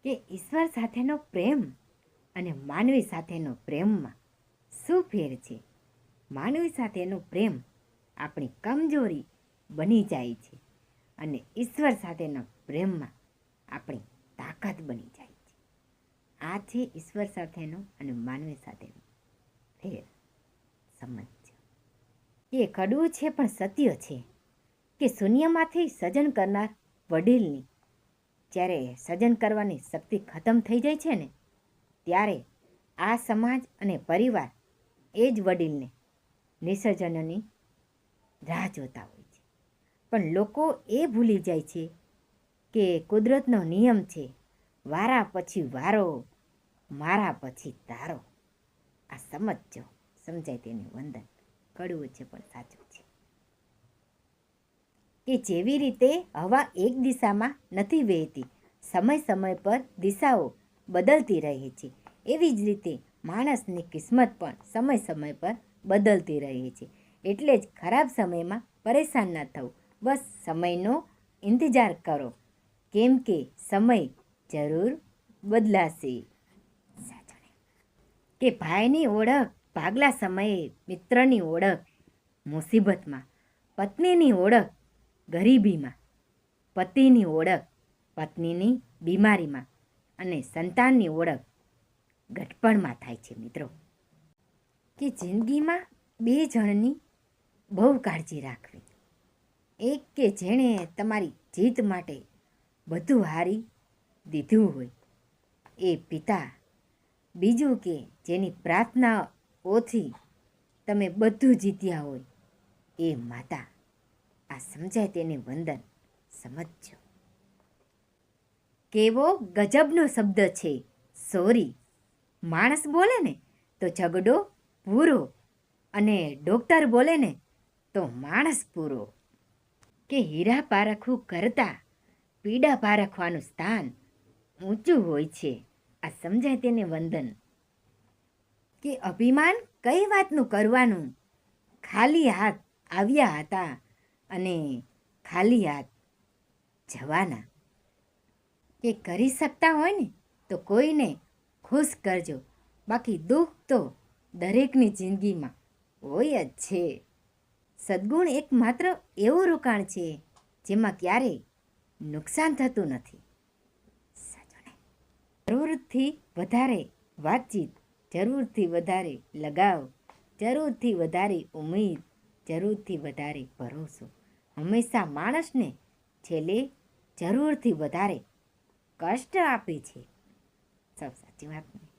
કે ઈશ્વર સાથેનો પ્રેમ અને માનવી સાથેનો પ્રેમમાં શું ફેર છે? માનવી સાથેનો પ્રેમ આપણી કમજોરી બની જાય છે અને ઈશ્વર સાથેના પ્રેમમાં આપણી તાકાત બની જાય છે. આ છે ઈશ્વર સાથેનો અને માનવી સાથેનો ફેર. સમજો એ કડવું છે પણ સત્ય છે કે શૂન્યમાંથી સર્જન કરનાર વડીલની જ્યારે સર્જન કરવાની શક્તિ ખતમ થઈ જાય છે ને, ત્યારે આ સમાજ અને પરિવાર એ જ વડીલને નિસર્જનની રાહ જોતા હોય છે. પણ લોકો એ ભૂલી જાય છે કે કુદરતનો નિયમ છે, વારા પછી વારો, મારા પછી તારો. આ સમજો, સમજાય તેની વંદન. કડવું છે પણ સાચું છે. કે જેવી રીતે હવા એક દિશામાં નથી વહેતી, સમય સમય પર દિશાઓ બદલતી રહે છે, એવી જ રીતે માણસની કિસ્મત પણ સમય સમય પર બદલતી રહે છે. એટલે જ ખરાબ સમયમાં પરેશાન ન થવું, બસ સમયનો ઇંતજાર કરો, કેમ કે સમય જરૂર બદલાશે. કે ભાઈની ઓળખ ભાગલા સમયે, મિત્રની ઓળખ મુસીબતમાં, પત્નીની ઓળખ ગરીબીમાં, પતિની ઓળખ પત્નીની બીમારીમાં અને સંતાનની ઓળખ ઘટપણમાં થાય છે. મિત્રો, કે જિંદગીમાં બે જણની બહુ કાળજી રાખવી. એક કે જેણે તમારી જીત માટે બધું હારી દીધું હોય એ પિતા, બીજું કે જેની પ્રાર્થનાઓથી તમે બધું જીત્યા હોય એ માતા. આ સમજાય તેને વંદન. સમજો કેવો ગજબનો શબ્દ છે સોરી. માણસ બોલે ને તો ઝઘડો પૂરો અને ડૉક્ટર બોલે ને તો માણસ પૂરો. કે હીરા પારખવું કરતાં પીડા પારખવાનું સ્થાન ઊંચું હોય છે. આ સમજાય તેને વંદન. કે અભિમાન કઈ વાતનું કરવાનું, ખાલી હાથ આવ્યા હતા અને ખાલી હાથ જવાના. કે કરી શકતા હોય ને તો કોઈને ખુશ કરજો, બાકી દુઃખ તો દરેકની જિંદગીમાં હોય જ છે. સદ્ગુણ એકમાત્ર એવું રોકાણ છે જેમાં ક્યારેય નુકસાન થતું નથી. જરૂરથી વધારે વાતચીત, જરૂરથી વધારે લગાવ, જરૂરથી વધારે ઉમ્મીદ, જરૂરથી વધારે ભરોસો હંમેશા માણસને છેલ્લે જરૂરથી વધારે કષ્ટ આપે છે. સૌ સાચી વાત નહીં.